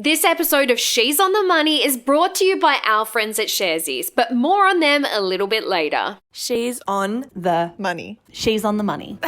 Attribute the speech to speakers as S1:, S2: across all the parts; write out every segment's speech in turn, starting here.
S1: This episode of She's on the Money is brought to you by our friends at Sharesies, but more on them a little bit later.
S2: She's on the money.
S3: She's on the money.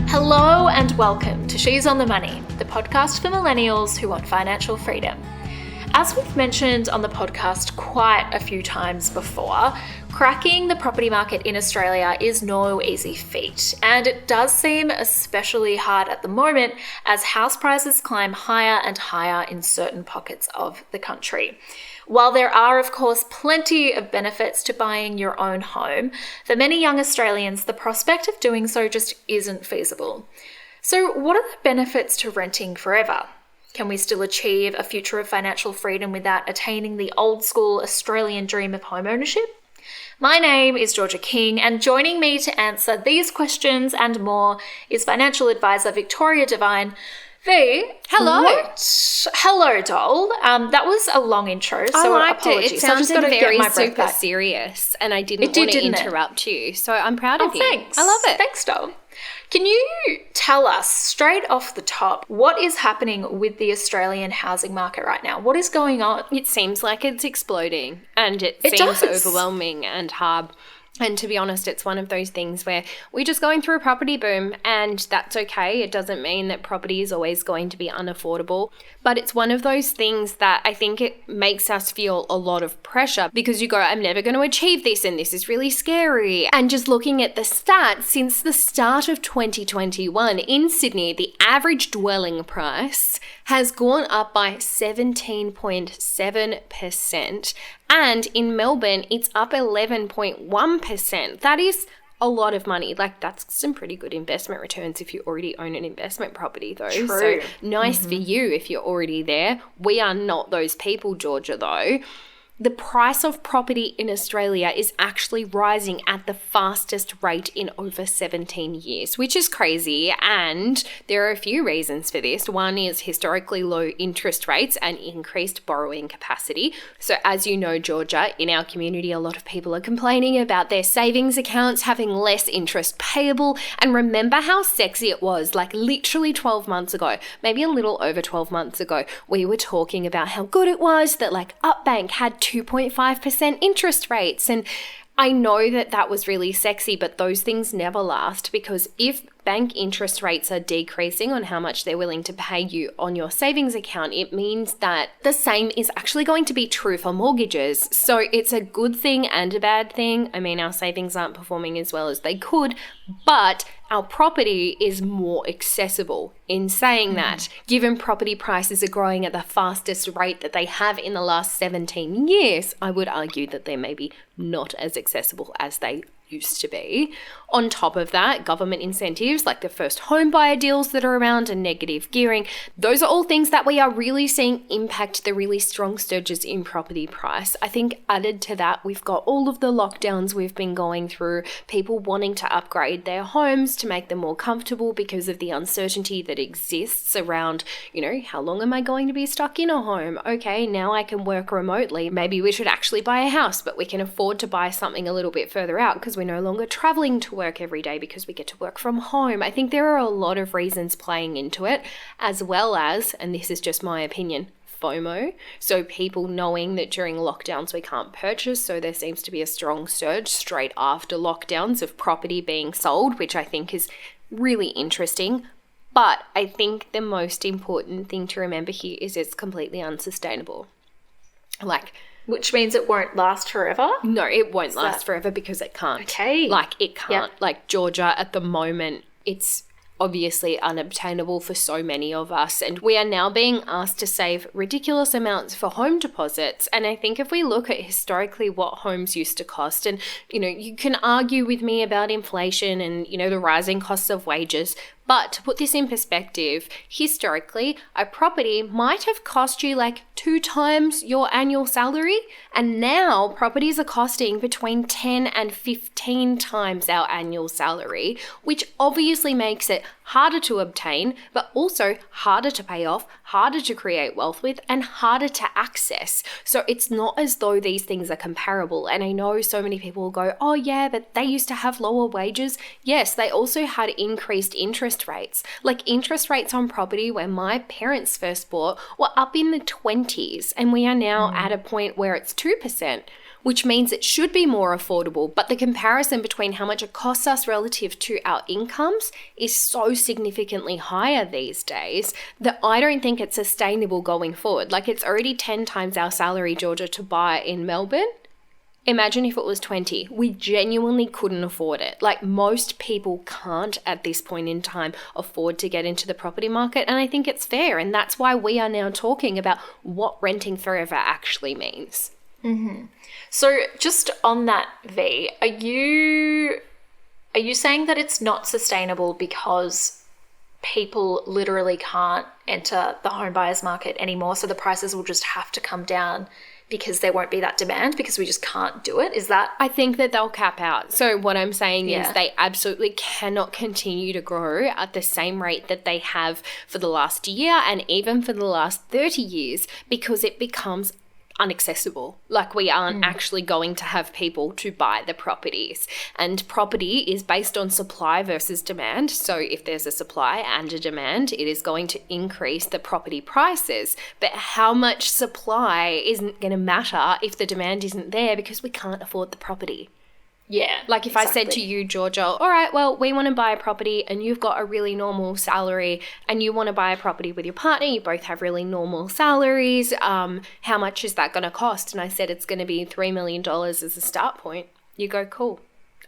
S4: Hello and welcome to She's on the Money, the podcast for millennials who want financial freedom. As we've mentioned on the podcast quite a few times before, cracking the property market in Australia is no easy feat, and it does seem especially hard at the moment as house prices climb higher and higher in certain pockets of the country. While there are, of course, plenty of benefits to buying your own home, for many young Australians, the prospect of doing so just isn't feasible. So what are the benefits to renting forever? Can we still achieve a future of financial freedom without attaining the old school Australian dream of home ownership? My name is Georgia King, and joining me to answer these questions and more is financial advisor Victoria Devine. V,
S1: hello.
S4: Hello, doll. That was a long intro, so
S1: I liked
S4: apologies.
S1: It sounded very super
S4: back.
S1: serious, and I didn't want to interrupt you, so I'm proud of you.
S4: Thanks.
S1: I love it.
S4: Thanks, doll. Can you tell us straight off the top what is happening with the Australian housing market right now? What is going on?
S1: It seems like it's exploding, and it seems
S4: does.
S1: overwhelming and hard. And to be honest, it's one of those things where we're just going through a property boom, and that's okay. It doesn't mean that property is always going to be unaffordable. But it's one of those things that I think it makes us feel a lot of pressure because you go, I'm never going to achieve this and this is really scary. And just looking at the stats, since the start of 2021 in Sydney, the average dwelling price has gone up by 17.7%. And in Melbourne, it's up 11.1%. That is a lot of money. Like, that's some pretty good investment returns if you already own an investment property, though.
S4: True.
S1: So nice for you if you're already there. We are not those people, Georgia, though. The price of property in Australia is actually rising at the fastest rate in over 17 years, which is crazy. And there are a few reasons for this. One is historically low interest rates and increased borrowing capacity. So as you know, Georgia, in our community, a lot of people are complaining about their savings accounts having less interest payable. And remember how sexy it was, like literally 12 months ago, maybe a little over 12 months ago, we were talking about how good it was that like Upbank had 2.5% interest rates. And I know that that was really sexy, but those things never last, because if bank interest rates are decreasing on how much they're willing to pay you on your savings account, it means that the same is actually going to be true for mortgages. So it's a good thing and a bad thing. I mean, our savings aren't performing as well as they could, but our property is more accessible. In saying that, given property prices are growing at the fastest rate that they have in the last 17 years, I would argue that they're maybe not as accessible as they used to be. On top of that, government incentives like the first home buyer deals that are around and negative gearing, those are all things that we are really seeing impact the really strong surges in property price. I think added to that, we've got all of the lockdowns we've been going through, people wanting to upgrade their homes to make them more comfortable because of the uncertainty that exists around, you know, how long am I going to be stuck in a home? Okay, now I can work remotely. Maybe we should actually buy a house, but we can afford to buy something a little bit further out because we're no longer traveling to work every day because we get to work from home. I think there are a lot of reasons playing into it, as well as, and this is just my opinion, FOMO. So people knowing that during lockdowns we can't purchase, so there seems to be a strong surge straight after lockdowns of property being sold, which I think is really interesting. But I think the most important thing to remember here is it's completely unsustainable.
S4: Which means it won't last forever?
S1: No, it won't last forever because it can't.
S4: Okay.
S1: It can't.
S4: Yep.
S1: Like, Georgia, at the moment, it's obviously unobtainable for so many of us, and we are now being asked to save ridiculous amounts for home deposits. And I think if we look at historically what homes used to cost, and you know, you can argue with me about inflation and, you know, the rising costs of wages, But to put this in perspective, historically, a property might have cost you like 2 times your annual salary, and now properties are costing between 10 and 15 times our annual salary, which obviously makes it harder to obtain, but also harder to pay off, harder to create wealth with, and harder to access. So it's not as though these things are comparable. And I know so many people will go, oh yeah, but they used to have lower wages. Yes, they also had increased interest rates. Like interest rates on property when my parents first bought were up in the 20s, and we are now at a point where it's 2%. Which means it should be more affordable, but the comparison between how much it costs us relative to our incomes is so significantly higher these days that I don't think it's sustainable going forward. Like it's already 10 times our salary, Georgia, to buy in Melbourne. Imagine if it was 20. We genuinely couldn't afford it. Like most people can't at this point in time afford to get into the property market, and I think it's fair, and that's why we are now talking about what renting forever actually means.
S4: Mm-hmm. So just on that, V, are you saying that it's not sustainable because people literally can't enter the home buyers market anymore, so the prices will just have to come down because there won't be that demand because we just can't do it? Is that?
S1: I think that they'll cap out. So what I'm saying is they absolutely cannot continue to grow at the same rate that they have for the last year and even for the last 30 years because it becomes unaccessible. Like we aren't actually going to have people to buy the properties, and property is based on supply versus demand. So if there's a supply and a demand, it is going to increase the property prices, but how much supply isn't going to matter if the demand isn't there because we can't afford the property.
S4: Yeah.
S1: Like if I said to you, Georgia, all right, well, we want to buy a property and you've got a really normal salary and you want to buy a property with your partner, you both have really normal salaries, how much is that going to cost? And I said it's going to be $3 million as a start point. You go, cool.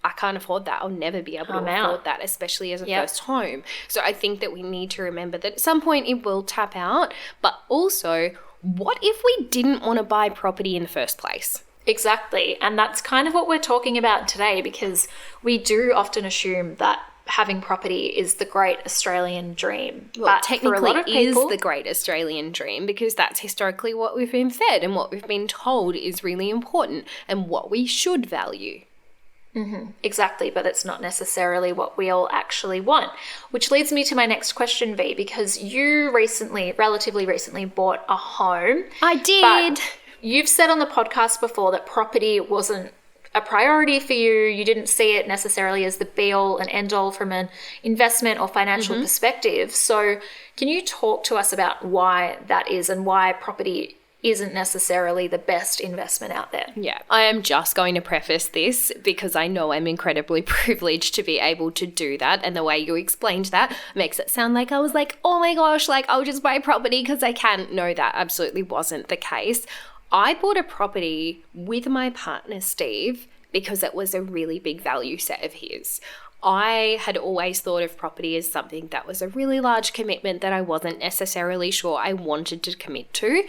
S1: I can't afford that. I'll never be able to afford that, especially as a first home. So I think that we need to remember that at some point it will tap out, but also what if we didn't want to buy property in the first place?
S4: Exactly. And that's kind of what we're talking about today, because we do often assume that having property is the great Australian dream.
S1: Well,
S4: but
S1: technically
S4: for a lot of people,
S1: is the great Australian dream because that's historically what we've been fed and what we've been told is really important and what we should value.
S4: Mm-hmm. Exactly, but it's not necessarily what we all actually want. Which leads me to my next question, V, because you relatively recently bought a home.
S1: I did.
S4: You've said on the podcast before that property wasn't a priority for you. You didn't see it necessarily as the be-all and end-all from an investment or financial perspective. So can you talk to us about why that is and why property isn't necessarily the best investment out there?
S1: Yeah, I am just going to preface this because I know I'm incredibly privileged to be able to do that, and the way you explained that makes it sound like I was like, oh my gosh, like I'll just buy property because I can. No, that absolutely wasn't the case. I bought a property with my partner, Steve, because it was a really big value set of his. I had always thought of property as something that was a really large commitment that I wasn't necessarily sure I wanted to commit to.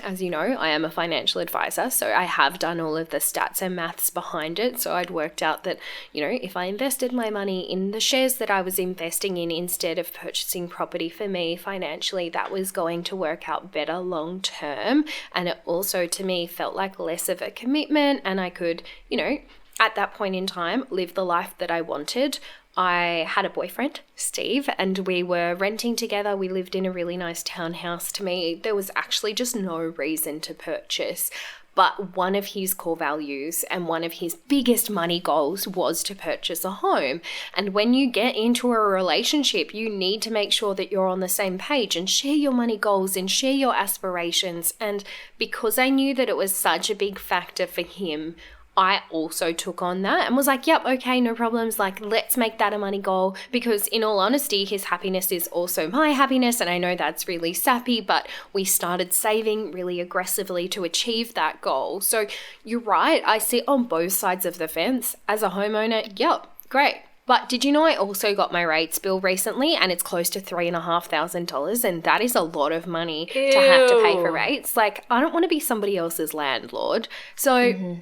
S1: As you know, I am a financial advisor, so I have done all of the stats and maths behind it. So I'd worked out that, you know, if I invested my money in the shares that I was investing in instead of purchasing property for me financially, that was going to work out better long term. And it also, to me, felt like less of a commitment, and I could, you know, at that point in time, live the life that I wanted. I had a boyfriend, Steve, and we were renting together. We lived in a really nice townhouse. To me, there was actually just no reason to purchase. But one of his core values and one of his biggest money goals was to purchase a home. And when you get into a relationship, you need to make sure that you're on the same page and share your money goals and share your aspirations. And because I knew that it was such a big factor for him, I also took on that and was like, yep, okay, no problems. Like, let's make that a money goal, because in all honesty, his happiness is also my happiness. And I know that's really sappy, but we started saving really aggressively to achieve that goal. So you're right. I sit on both sides of the fence. As a homeowner, yep, great. But did you know I also got my rates bill recently, and it's close to $3,500, and that is a lot of money to have to pay for rates. Like, I don't want to be somebody else's landlord. So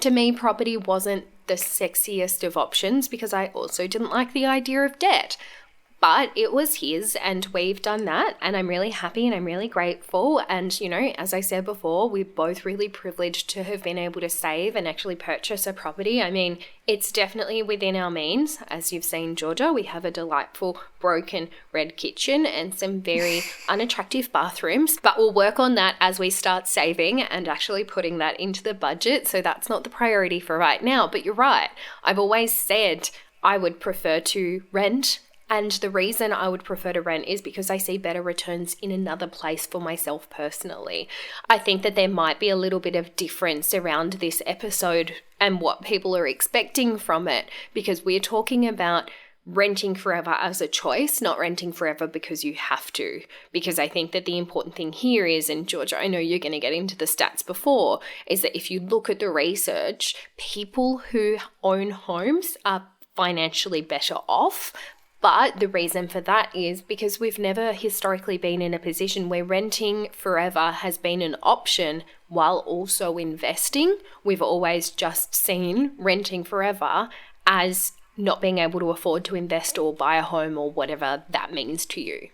S1: to me, property wasn't the sexiest of options because I also didn't like the idea of debt. But it was his, and we've done that, and I'm really happy and I'm really grateful. And, you know, as I said before, we're both really privileged to have been able to save and actually purchase a property. I mean, it's definitely within our means. As you've seen, Georgia, we have a delightful broken red kitchen and some very unattractive bathrooms, but we'll work on that as we start saving and actually putting that into the budget. So that's not the priority for right now, but you're right. I've always said I would prefer to rent. And the reason I would prefer to rent is because I see better returns in another place for myself personally. I think that there might be a little bit of difference around this episode and what people are expecting from it, because we're talking about renting forever as a choice, not renting forever because you have to. Because I think that the important thing here is, and Georgia, I know you're going to get into the stats before, is that if you look at the research, people who own homes are financially better off. But the reason for that is because we've never historically been in a position where renting forever has been an option while also investing. We've always just seen renting forever as not being able to afford to invest or buy a home or whatever that means to you.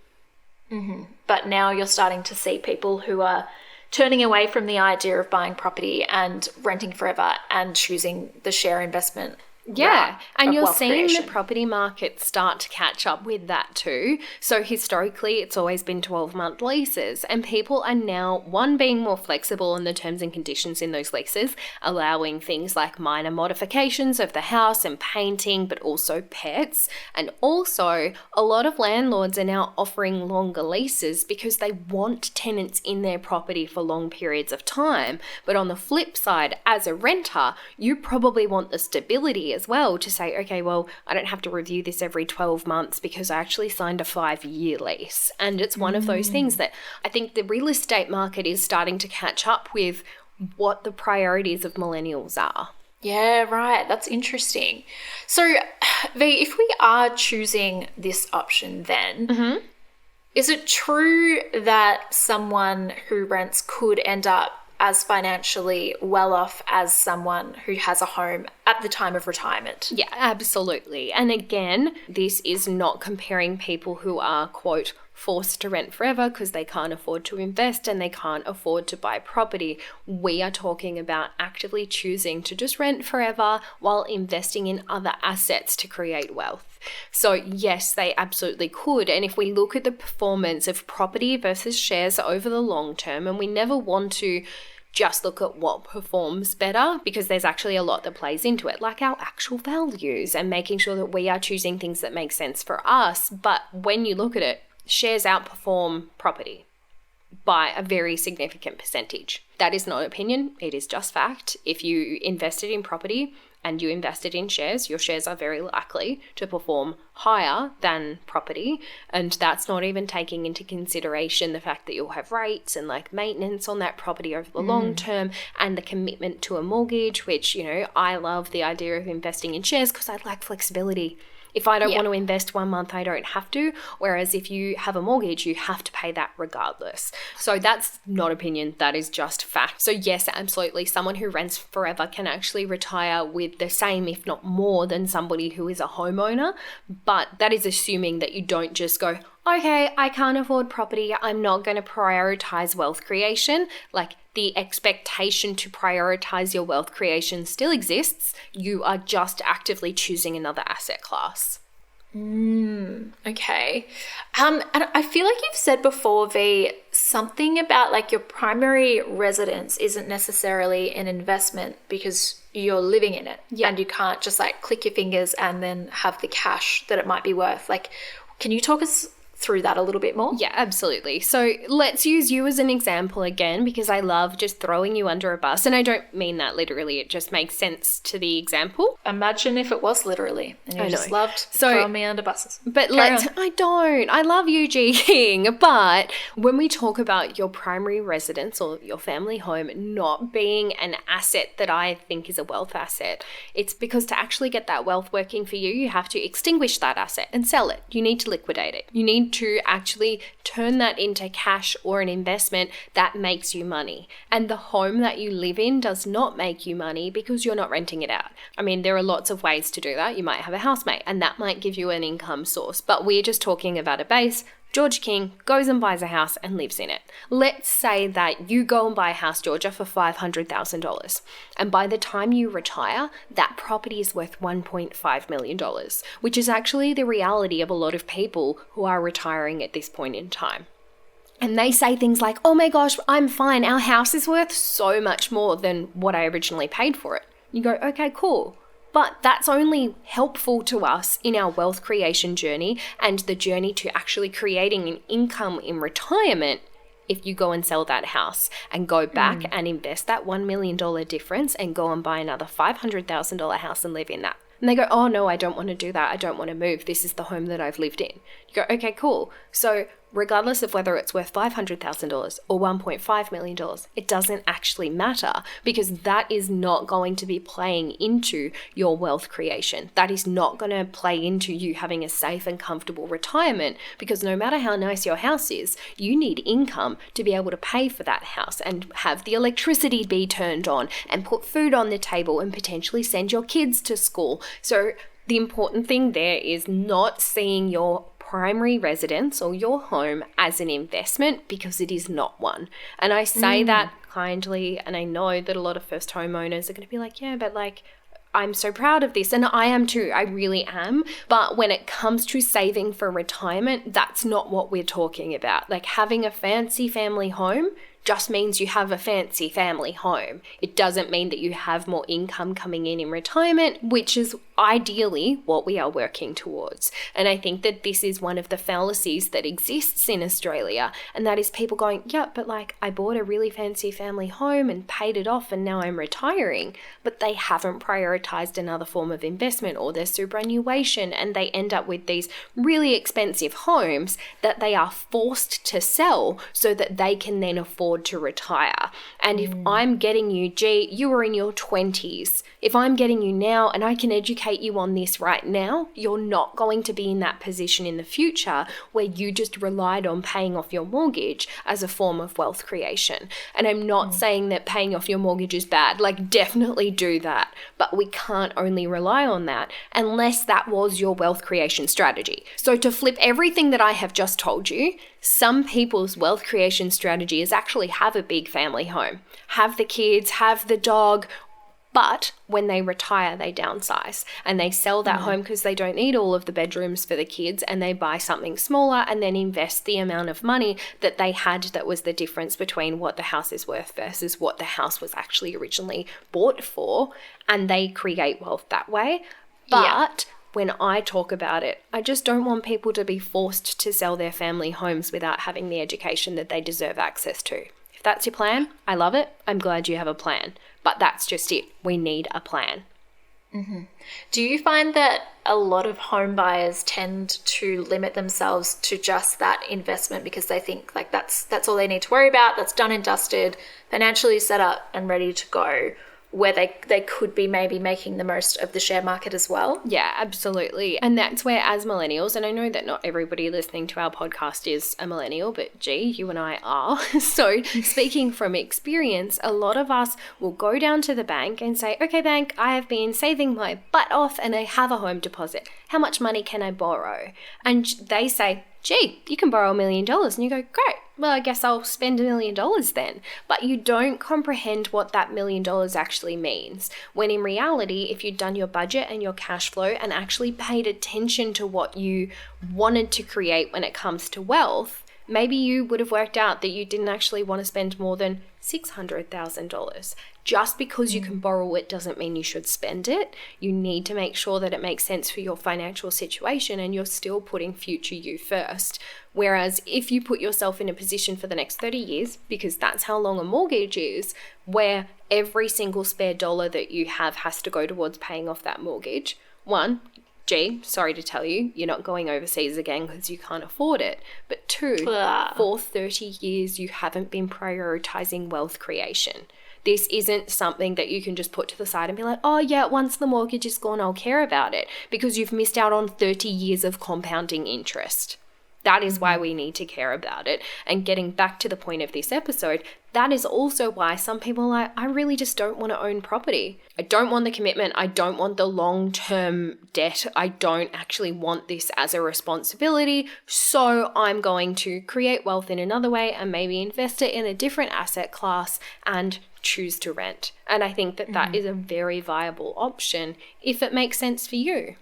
S4: Mm-hmm. But now you're starting to see people who are turning away from the idea of buying property and renting forever and choosing the share investment.
S1: Yeah, and you're seeing
S4: creation.
S1: the property market start to catch up with that too. So historically, it's always been 12-month leases, and people are now, one, being more flexible in the terms and conditions in those leases, allowing things like minor modifications of the house and painting, but also pets. And also, a lot of landlords are now offering longer leases because they want tenants in their property for long periods of time. But on the flip side, as a renter, you probably want the stability as well to say, okay, well, I don't have to review this every 12 months because I actually signed a 5-year lease. And it's one of those things that I think the real estate market is starting to catch up with what the priorities of millennials are.
S4: Yeah, right. That's interesting. So, V, if we are choosing this option then, is it true that someone who rents could end up as financially well off as someone who has a home at the time of retirement?
S1: Yeah, absolutely. And again, this is not comparing people who are, quote, forced to rent forever because they can't afford to invest and they can't afford to buy property. We are talking about actively choosing to just rent forever while investing in other assets to create wealth. So yes, they absolutely could. And if we look at the performance of property versus shares over the long term, and we never want to just look at what performs better because there's actually a lot that plays into it, like our actual values and making sure that we are choosing things that make sense for us. But when you look at it, shares outperform property by a very significant percentage. That is not opinion, it is just fact. If you invested in property and you invested in shares, your shares are very likely to perform higher than property. And that's not even taking into consideration the fact that you'll have rates and like maintenance on that property over the long term and the commitment to a mortgage, which, you know, I love the idea of investing in shares because I like flexibility. If I don't want to invest 1 month, I don't have to. Whereas if you have a mortgage, you have to pay that regardless. So that's not opinion, that is just fact. So yes, absolutely, someone who rents forever can actually retire with the same, if not more, than somebody who is a homeowner. But that is assuming that you don't just go, okay, I can't afford property, I'm not going to prioritize wealth creation. Like, the expectation to prioritize your wealth creation still exists. You are just actively choosing another asset class.
S4: Okay. And I feel like you've said before, V, something about like your primary residence isn't necessarily an investment because you're living in it. Yeah. And you can't just like click your fingers and then have the cash that it might be worth. Like, can you talk us through that a little bit more?
S1: Yeah, absolutely. So let's use you as an example again, because I love just throwing you under a bus. And I don't mean that literally. It just makes sense to the example.
S4: Imagine if it was literally and you just loved throwing me under buses.
S1: But I love you, G-King. But when we talk about your primary residence or your family home not being an asset that I think is a wealth asset, it's because to actually get that wealth working for you, you have to extinguish that asset and sell it. You need to liquidate it. You need need to actually turn that into cash or an investment that makes you money. And the home that you live in does not make you money because you're not renting it out. I mean, there are lots of ways to do that. You might have a housemate and that might give you an income source, but we're just talking about a base. George King goes and buys a house and lives in it. Let's say that you go and buy a house, Georgia, for $500,000. And by the time you retire, that property is worth $1.5 million, which is actually the reality of a lot of people who are retiring at this point in time. And they say things like, oh my gosh, I'm fine. Our house is worth so much more than what I originally paid for it. You go, okay, cool. But that's only helpful to us in our wealth creation journey and the journey to actually creating an income in retirement if you go and sell that house and go back and invest that $1 million difference and go and buy another $500,000 house and live in that. And they go, oh no, I don't want to do that. I don't want to move. This is the home that I've lived in. You go, okay, cool. So regardless of whether it's worth $500,000 or $1.5 million, it doesn't actually matter because that is not going to be playing into your wealth creation. That is not going to play into you having a safe and comfortable retirement because no matter how nice your house is, you need income to be able to pay for that house and have the electricity be turned on and put food on the table and potentially send your kids to school. So the important thing there is not seeing your primary residence or your home as an investment because it is not one. And I say that kindly, and I know that a lot of first homeowners are going to be like, yeah, but like, I'm so proud of this. And I am too. I really am. But when it comes to saving for retirement, that's not what we're talking about. Like having a fancy family home just means you have a fancy family home. It doesn't mean that you have more income coming in retirement, which is ideally what we are working towards. And I think that this is one of the fallacies that exists in Australia, and that is people going, yeah, but like I bought a really fancy family home and paid it off and now I'm retiring, but they haven't prioritized another form of investment or their superannuation, and they end up with these really expensive homes that they are forced to sell so that they can then afford to retire. And if I'm getting you, gee, you were in your 20s. If I'm getting you now and I can educate you on this right now, you're not going to be in that position in the future where you just relied on paying off your mortgage as a form of wealth creation. And I'm not saying that paying off your mortgage is bad. Like, definitely do that. But we can't only rely on that unless that was your wealth creation strategy. So to flip everything that I have just told you, some people's wealth creation strategy is actually have a big family home, have the kids, have the dog, but when they retire, they downsize and they sell that home because they don't need all of the bedrooms for the kids, and they buy something smaller and then invest the amount of money that they had that was the difference between what the house is worth versus what the house was actually originally bought for, and they create wealth that way. But when I talk about it, I just don't want people to be forced to sell their family homes without having the education that they deserve access to. If that's your plan, I love it. I'm glad you have a plan. But that's just it. We need a plan.
S4: Do you find that a lot of home buyers tend to limit themselves to just that investment because they think like that's all they need to worry about, that's done and dusted, financially set up and ready to go, where they could be maybe making the most of the share market as well?
S1: Yeah, absolutely. And that's where, as millennials, and I know that not everybody listening to our podcast is a millennial, but gee, you and I are. So speaking from experience, a lot of us will go down to the bank and say, okay, bank, I have been saving my butt off and I have a home deposit. How much money can I borrow? And they say, gee, you can borrow $1 million. And you go, great. Well, I guess I'll spend $1 million then. But you don't comprehend what that $1 million actually means. When in reality, if you'd done your budget and your cash flow and actually paid attention to what you wanted to create when it comes to wealth, maybe you would have worked out that you didn't actually want to spend more than $600,000. Just because you can borrow it doesn't mean you should spend it. You need to make sure that it makes sense for your financial situation and you're still putting future you first. Whereas if you put yourself in a position for the next 30 years, because that's how long a mortgage is, where every single spare dollar that you have has to go towards paying off that mortgage, one, gee, sorry to tell you, you're not going overseas again because you can't afford it. But two, for 30 years, you haven't been prioritizing wealth creation. This isn't something that you can just put to the side and be like, oh yeah, once the mortgage is gone, I'll care about it, because you've missed out on 30 years of compounding interest. That is why we need to care about it. And getting back to the point of this episode, that is also why some people are like, I really just don't want to own property. I don't want the commitment. I don't want the long-term debt. I don't actually want this as a responsibility. So I'm going to create wealth in another way and maybe invest it in a different asset class and choose to rent. And I think that that is a very viable option if it makes sense for you.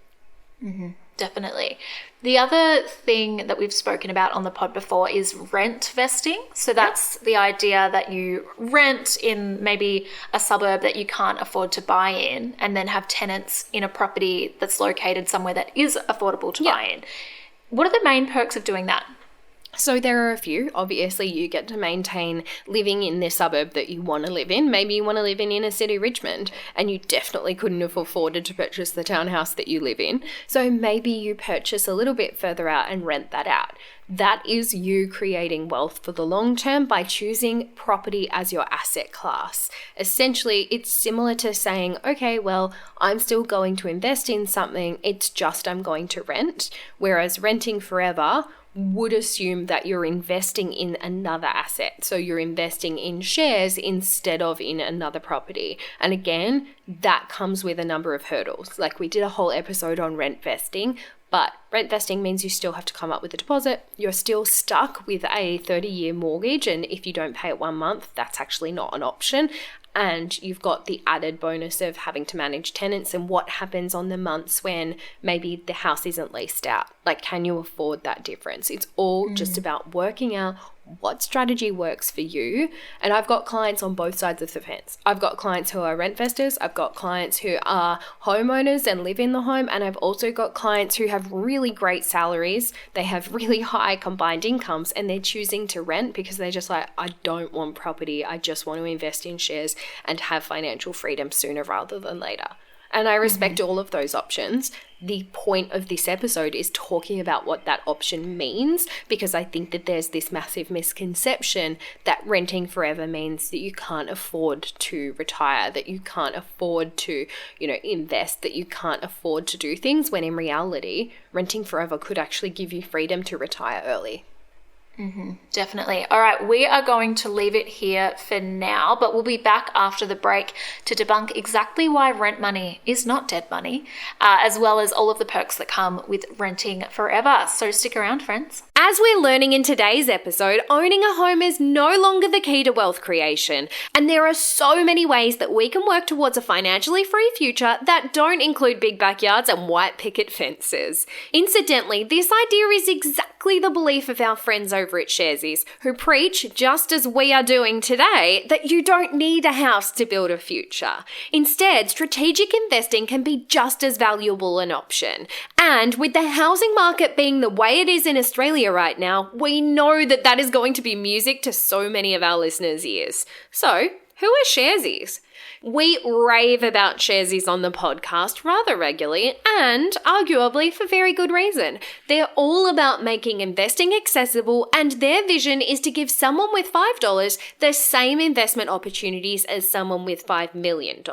S4: Definitely. The other thing that we've spoken about on the pod before is rent vesting. So that's the idea that you rent in maybe a suburb that you can't afford to buy in and then have tenants in a property that's located somewhere that is affordable to buy in. What are the main perks of doing that?
S1: So there are a few. Obviously, you get to maintain living in the suburb that you want to live in. Maybe you want to live in inner city Richmond and you definitely couldn't have afforded to purchase the townhouse that you live in. So maybe you purchase a little bit further out and rent that out. That is you creating wealth for the long term by choosing property as your asset class. Essentially, it's similar to saying, okay, well, I'm still going to invest in something. It's just I'm going to rent. Whereas renting forever would assume that you're investing in another asset. So you're investing in shares instead of in another property. And again, that comes with a number of hurdles. Like we did a whole episode on rent vesting, but rent vesting means you still have to come up with a deposit. You're still stuck with a 30-year mortgage. And if you don't pay it 1 month, that's actually not an option. And you've got the added bonus of having to manage tenants and what happens on the months when maybe the house isn't leased out. Like, can you afford that difference? It's all just about working out what strategy works for you. And I've got clients on both sides of the fence. I've got clients who are rent vestors. I've got clients who are homeowners and live in the home. And I've also got clients who have really great salaries. They have really high combined incomes and they're choosing to rent because they're just like, I don't want property. I just want to invest in shares and have financial freedom sooner rather than later. And I respect all of those options. The point of this episode is talking about what that option means, because I think that there's this massive misconception that renting forever means that you can't afford to retire, that you can't afford to, invest, that you can't afford to do things, when in reality, renting forever could actually give you freedom to retire early.
S4: Definitely. All right, we are going to leave it here for now, but we'll be back after the break to debunk exactly why rent money is not dead money, as well as all of the perks that come with renting forever. So stick around, friends.
S1: As we're learning in today's episode, owning a home is no longer the key to wealth creation, and there are so many ways that we can work towards a financially free future that don't include big backyards and white picket fences. Incidentally, this idea is exactly the belief of our friends over at Sharesies, who preach, just as we are doing today, that you don't need a house to build a future. Instead, strategic investing can be just as valuable an option. And with the housing market being the way it is in Australia right now, we know that that is going to be music to so many of our listeners' ears. So, who are Sharesies? We rave about Sharesies on the podcast rather regularly, and arguably for very good reason. They're all about making investing accessible, and their vision is to give someone with $5 the same investment opportunities as someone with $5 million.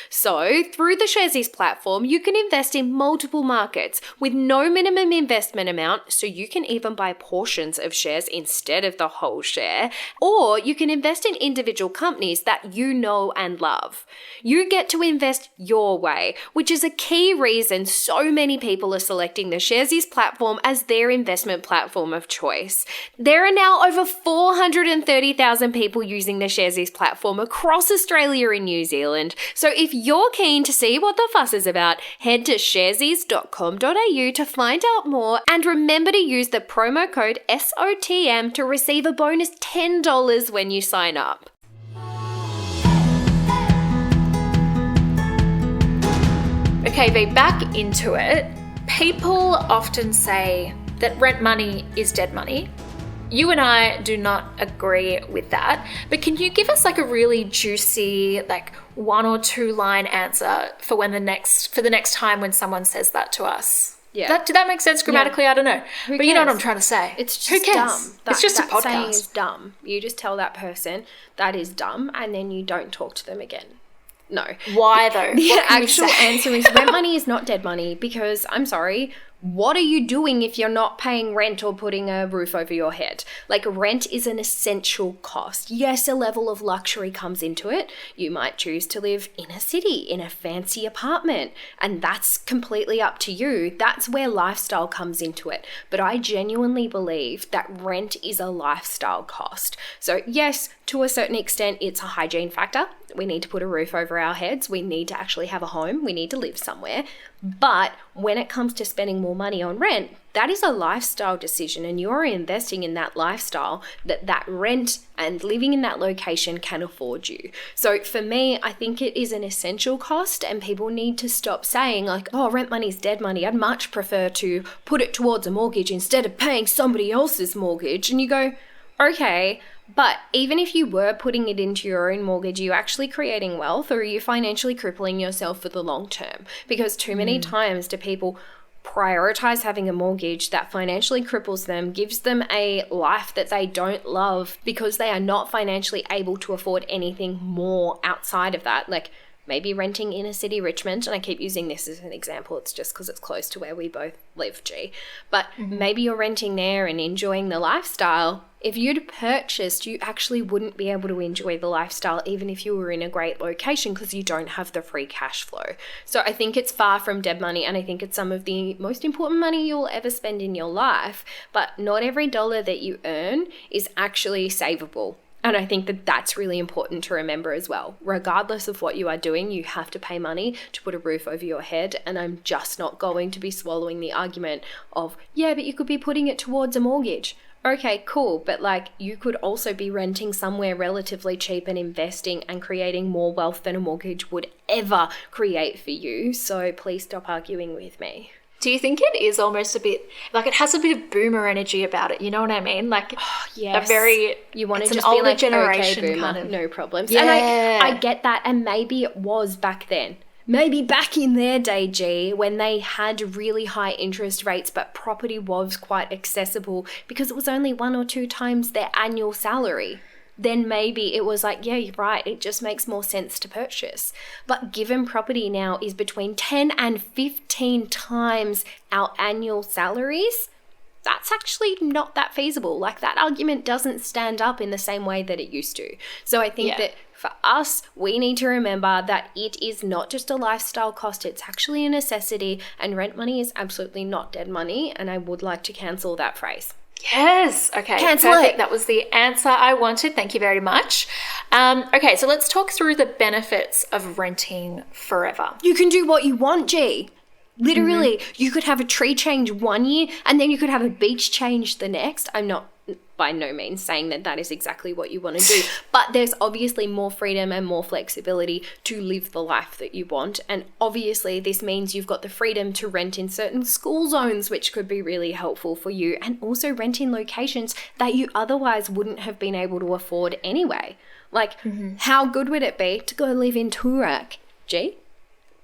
S1: So, through the Sharesies platform, you can invest in multiple markets with no minimum investment amount, so you can even buy portions of shares instead of the whole share, or you can invest in individual companies that you know and love. You get to invest your way, which is a key reason so many people are selecting the Sharesies platform as their investment platform of choice. There are now over 430,000 people using the Sharesies platform across Australia and New Zealand. So if you're keen to see what the fuss is about, head to sharesies.com.au to find out more, and remember to use the promo code SOTM to receive a bonus $10 when you sign up.
S4: Okay, V, back into it. People often say that rent money is dead money. You and I do not agree with that, but can you give us like a really juicy, like 1 or 2 line answer for the next time when someone says that to us?
S1: Yeah.
S4: Did that make sense grammatically? Yeah. I don't know. But you know what I'm trying to say.
S1: It's just
S4: Who cares?
S1: dumb.
S4: It's just a
S1: that
S4: podcast.
S1: Saying is dumb. You just tell that person that is dumb and then you don't talk to them again. No.
S4: Why though?
S1: The actual answer is rent money is not dead money because, I'm sorry, what are you doing if you're not paying rent or putting a roof over your head? Like, rent is an essential cost. Yes, a level of luxury comes into it. You might choose to live in a city, in a fancy apartment, and that's completely up to you. That's where lifestyle comes into it. But I genuinely believe that rent is a lifestyle cost. So yes, to a certain extent, it's a hygiene factor. We need to put a roof over our heads. We need to actually have a home. We need to live somewhere. But when it comes to spending more money on rent, that is a lifestyle decision, and you're investing in that lifestyle that rent and living in that location can afford you. So for me, I think it is an essential cost, and people need to stop saying like, oh, rent money's dead money. I'd much prefer to put it towards a mortgage instead of paying somebody else's mortgage. And you go, okay, but even if you were putting it into your own mortgage, are you actually creating wealth, or are you financially crippling yourself for the long term? Because too many times do people prioritize having a mortgage that financially cripples them, gives them a life that they don't love because they are not financially able to afford anything more outside of that. Like, maybe renting inner city Richmond, and I keep using this as an example, it's just because it's close to where we both live, G. But maybe you're renting there and enjoying the lifestyle. If you'd purchased, you actually wouldn't be able to enjoy the lifestyle even if you were in a great location because you don't have the free cash flow. So I think it's far from dead money, and I think it's some of the most important money you'll ever spend in your life. But not every dollar that you earn is actually savable. And I think that that's really important to remember as well. Regardless of what you are doing, you have to pay money to put a roof over your head. And I'm just not going to be swallowing the argument of, yeah, but you could be putting it towards a mortgage. Okay, cool. But like, you could also be renting somewhere relatively cheap and investing and creating more wealth than a mortgage would ever create for you. So please stop arguing with me.
S4: Do you think it is almost a bit, like it has a bit of boomer energy about it, you know what I mean? Like,
S1: yes.
S4: a very,
S1: you want to
S4: it's
S1: just
S4: an
S1: be
S4: older
S1: like,
S4: generation
S1: okay, boomer,
S4: kind of.
S1: no problems.
S4: Yeah.
S1: And I get that, and maybe it was back then. Maybe back in their day, G, when they had really high interest rates, but property was quite accessible because it was only 1 or 2 times their annual salary. Then maybe it was like, yeah, you're right, it just makes more sense to purchase. But given property now is between 10 and 15 times our annual salaries, that's actually not that feasible. Like, that argument doesn't stand up in the same way that it used to. So I think that for us, we need to remember that it is not just a lifestyle cost, it's actually a necessity, and rent money is absolutely not dead money, and I would like to cancel that phrase.
S4: Yes. Okay.
S1: Cancel
S4: perfect.
S1: it.
S4: That was the answer I wanted. Thank you very much. Okay, so let's talk through the benefits of renting forever.
S1: You can do what you want, G. Literally, you could have a tree change 1 year and then you could have a beach change the next. I'm not by no means saying that that is exactly what you want to do, but there's obviously more freedom and more flexibility to live the life that you want. And obviously this means you've got the freedom to rent in certain school zones, which could be really helpful for you, and also rent in locations that you otherwise wouldn't have been able to afford anyway. Like, how good would it be to go live in Toorak, G?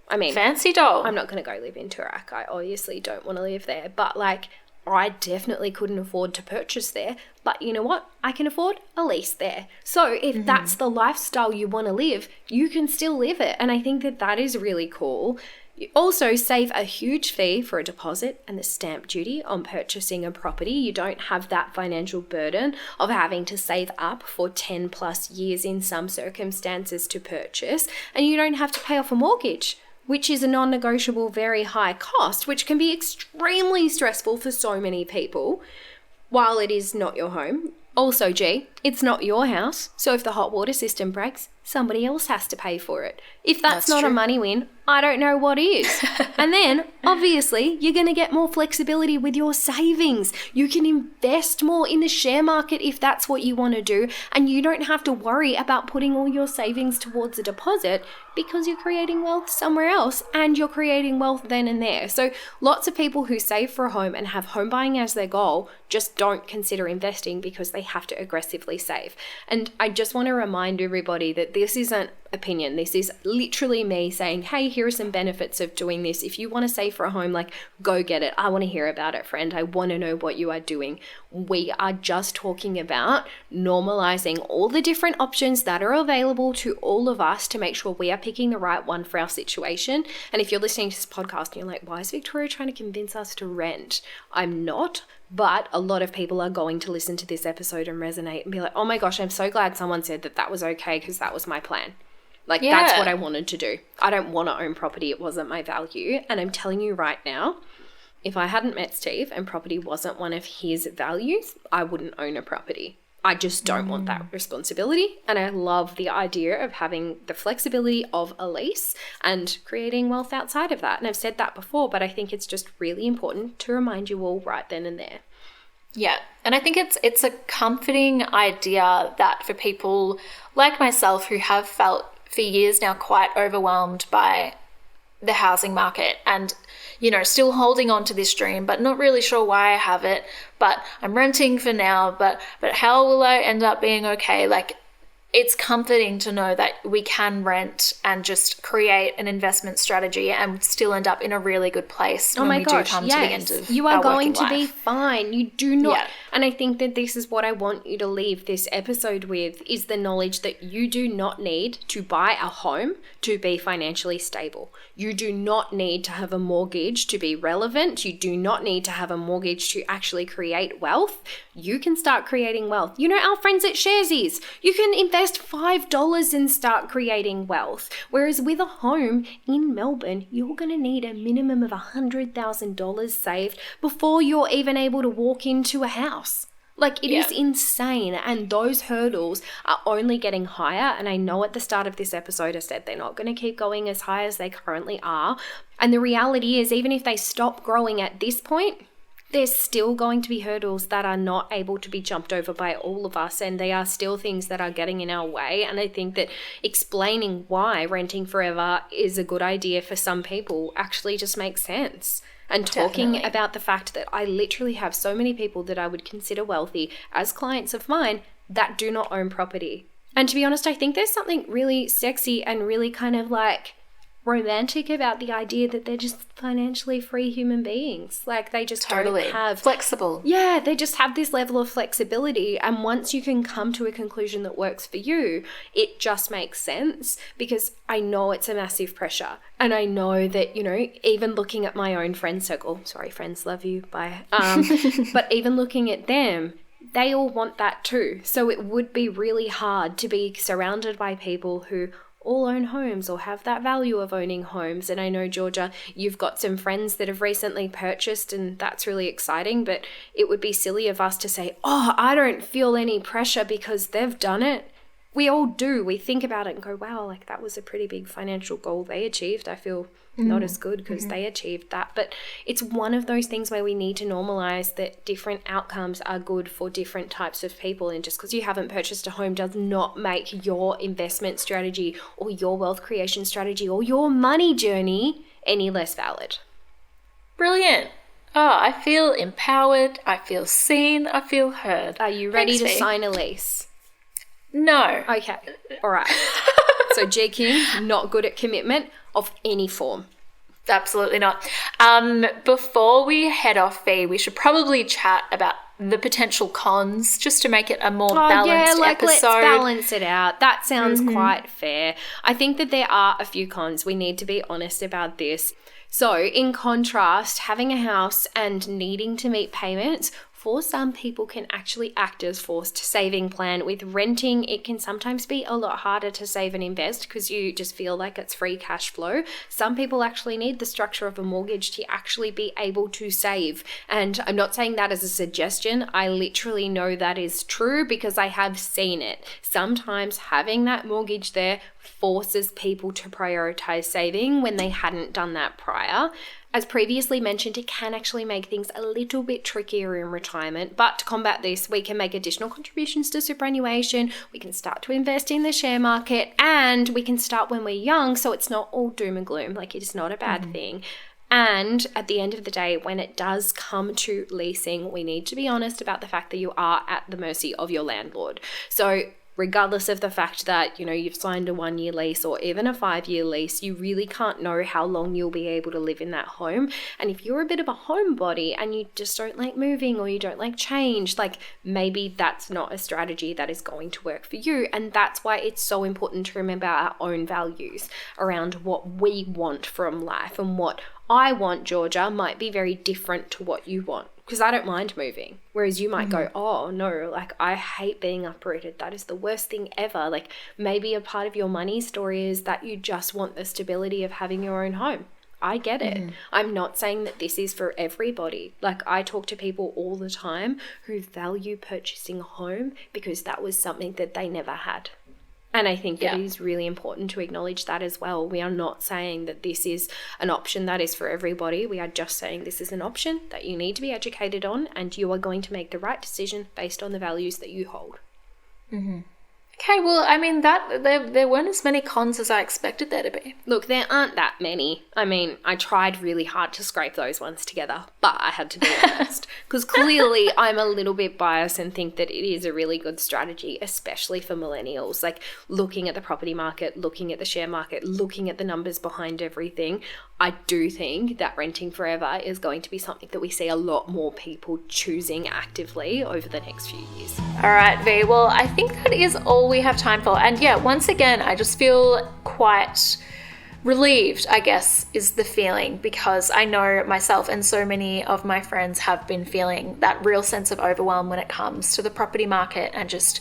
S1: I mean,
S4: fancy doll.
S1: I'm not going to go live in Toorak. I obviously don't want to live there, but like, I definitely couldn't afford to purchase there, but you know what? I can afford a lease there. So if that's the lifestyle you want to live, you can still live it. And I think that that is really cool. You also save a huge fee for a deposit and the stamp duty on purchasing a property. You don't have that financial burden of having to save up for 10 plus years in some circumstances to purchase, and you don't have to pay off a mortgage, which is a non-negotiable, very high cost, which can be extremely stressful for so many people while it is not your home. Also, G, it's not your house, so if the hot water system breaks, somebody else has to pay for it. If that's not true. A money win, I don't know what is. And then, obviously, you're going to get more flexibility with your savings. You can invest more in the share market if that's what you want to do, and you don't have to worry about putting all your savings towards a deposit because you're creating wealth somewhere else and you're creating wealth then and there. So lots of people who save for a home and have home buying as their goal just don't consider investing because they have to aggressively financially save. And I just want to remind everybody that this isn't opinion. This is literally me saying, hey, here are some benefits of doing this. If you want to save for a home, like, go get it. I want to hear about it, friend. I want to know what you are doing. We are just talking about normalizing all the different options that are available to all of us to make sure we are picking the right one for our situation. And if you're listening to this podcast and you're like, why is Victoria trying to convince us to rent? I'm not. But a lot of people are going to listen to this episode and resonate and be like, oh my gosh, I'm so glad someone said that was okay, because that was my plan. Like, that's what I wanted to do. I don't want to own property. It wasn't my value. And I'm telling you right now, if I hadn't met Steve and property wasn't one of his values, I wouldn't own a property. I just don't want that responsibility. And I love the idea of having the flexibility of a lease and creating wealth outside of that. And I've said that before, but I think it's just really important to remind you all right then and there.
S4: Yeah. And I think it's a comforting idea that for people like myself who have felt for years now quite overwhelmed by the housing market and, you know, still holding on to this dream, but not really sure why I have it, but I'm renting for now, but how will I end up being okay? Like, it's comforting to know that we can rent and just create an investment strategy and still end up in a really good place when we do come to the end of
S1: you are
S4: our
S1: going to
S4: working
S1: be
S4: life.
S1: fine. You do not. And I think that this is what I want you to leave this episode with, is the knowledge that you do not need to buy a home to be financially stable. You do not need to have a mortgage to be relevant. You do not need to have a mortgage to actually create wealth. You can start creating wealth. You know, our friends at Sharesies, you can invest $5 and start creating wealth. Whereas with a home in Melbourne, you're going to need a minimum of $100,000 saved before you're even able to walk into a house. Like, it is insane. And those hurdles are only getting higher. And I know at the start of this episode, I said they're not going to keep going as high as they currently are. And the reality is, even if they stop growing at this point, there's still going to be hurdles that are not able to be jumped over by all of us. And they are still things that are getting in our way. And I think that explaining why renting forever is a good idea for some people actually just makes sense. And talking about the fact that I literally have so many people that I would consider wealthy as clients of mine that do not own property. And to be honest, I think there's something really sexy and really kind of like romantic about the idea that they're just financially free human beings. Like, they just don't have
S4: flexible.
S1: Yeah, they just have this level of flexibility. And once you can come to a conclusion that works for you, it just makes sense, because I know it's a massive pressure. And I know that, you know, even looking at my own friend circle, sorry, friends, love you, bye. But even looking at them, they all want that too. So it would be really hard to be surrounded by people who all own homes or have that value of owning homes. And I know, Georgia, you've got some friends that have recently purchased, and that's really exciting, but it would be silly of us to say, oh, I don't feel any pressure because they've done it. We all do. We think about it and go, wow, like, that was a pretty big financial goal they achieved. I feel not as good because they achieved that. But it's one of those things where we need to normalize that different outcomes are good for different types of people. And just because you haven't purchased a home does not make your investment strategy or your wealth creation strategy or your money journey any less valid.
S4: Brilliant. Oh, I feel empowered. I feel seen. I feel heard.
S1: Are you ready to sign a lease?
S4: No.
S1: Okay. All right. So G King, not good at commitment of any form.
S4: Absolutely not. Before we head off, V, we should probably chat about the potential cons, just to make it a more balanced episode.
S1: Let's balance it out. That sounds quite fair. I think that there are a few cons. We need to be honest about this. So in contrast, having a house and needing to meet payments for some people can actually act as forced saving plan. With renting, it can sometimes be a lot harder to save and invest because you just feel like it's free cash flow. Some people actually need the structure of a mortgage to actually be able to save. And I'm not saying that as a suggestion. I literally know that is true because I have seen it. Sometimes having that mortgage there forces people to prioritize saving when they hadn't done that prior. As previously mentioned, it can actually make things a little bit trickier in retirement, but to combat this, we can make additional contributions to superannuation, we can start to invest in the share market, and we can start when we're young, so it's not all doom and gloom. Like, it is not a bad thing. And at the end of the day, when it does come to leasing, we need to be honest about the fact that you are at the mercy of your landlord. So regardless of the fact that, you've signed a 1-year lease or even a 5-year lease, you really can't know how long you'll be able to live in that home. And if you're a bit of a homebody and you just don't like moving or you don't like change, maybe that's not a strategy that is going to work for you. And that's why it's so important to remember our own values around what we want from life. And what I want, Georgia, might be very different to what you want. Because I don't mind moving. Whereas you might go, oh no, I hate being uprooted. That is the worst thing ever. Maybe a part of your money story is that you just want the stability of having your own home. I get it. I'm not saying that this is for everybody. I talk to people all the time who value purchasing a home because that was something that they never had. And I think that it is really important to acknowledge that as well. We are not saying that this is an option that is for everybody. We are just saying this is an option that you need to be educated on, and you are going to make the right decision based on the values that you hold.
S4: Okay, well, I mean, that there weren't as many cons as I expected there to be.
S1: Look, there aren't that many. I mean, I tried really hard to scrape those ones together, but I had to be honest. Because clearly I'm a little bit biased and think that it is a really good strategy, especially for millennials. Looking at the property market, looking at the share market, looking at the numbers behind everything, I do think that renting forever is going to be something that we see a lot more people choosing actively over the next few years.
S4: All right, V. Well, I think that is all we have time for. And once again, I just feel quite relieved, I guess, is the feeling, because I know myself and so many of my friends have been feeling that real sense of overwhelm when it comes to the property market and just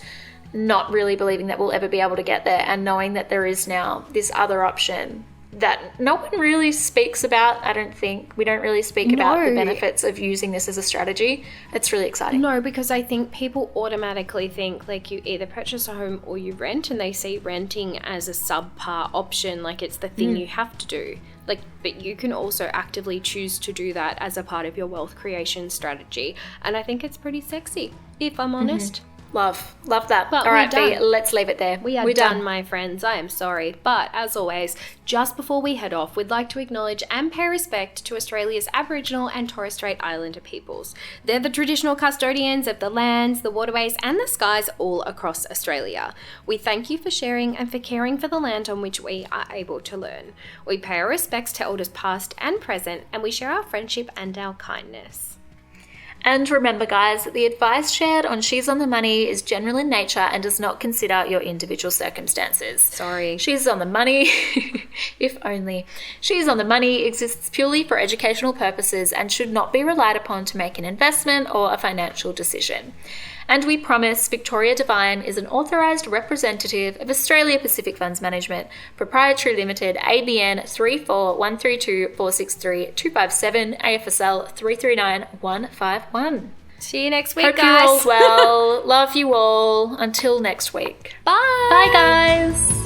S4: not really believing that we'll ever be able to get there, and knowing that there is now this other option that no one really speaks about. I don't think we don't really speak about the benefits of using this as a strategy. It's really exciting.
S1: No, because I think people automatically think you either purchase a home or you rent, and they see renting as a subpar option, it's the thing you have to do. But you can also actively choose to do that as a part of your wealth creation strategy. And I think it's pretty sexy, if I'm honest.
S4: Love that.
S1: But
S4: all right, B, let's leave it there.
S1: We're done, my friends. I am sorry. But as always, just before we head off, we'd like to acknowledge and pay respect to Australia's Aboriginal and Torres Strait Islander peoples. They're the traditional custodians of the lands, the waterways, and the skies all across Australia. We thank you for sharing and for caring for the land on which we are able to learn. We pay our respects to elders past and present, and we share our friendship and our kindness.
S4: And remember, guys, that the advice shared on She's on the Money is general in nature and does not consider your individual circumstances.
S1: Sorry.
S4: She's on the Money, if only. She's on the Money exists purely for educational purposes and should not be relied upon to make an investment or a financial decision. And we promise Victoria Devine is an authorised representative of Australia Pacific Funds Management, Proprietary Limited, ABN 34132463257, AFSL 339151.
S1: See you next week,
S4: Hope
S1: guys.
S4: you all well. Love you all. Until next week.
S1: Bye.
S4: Bye, guys.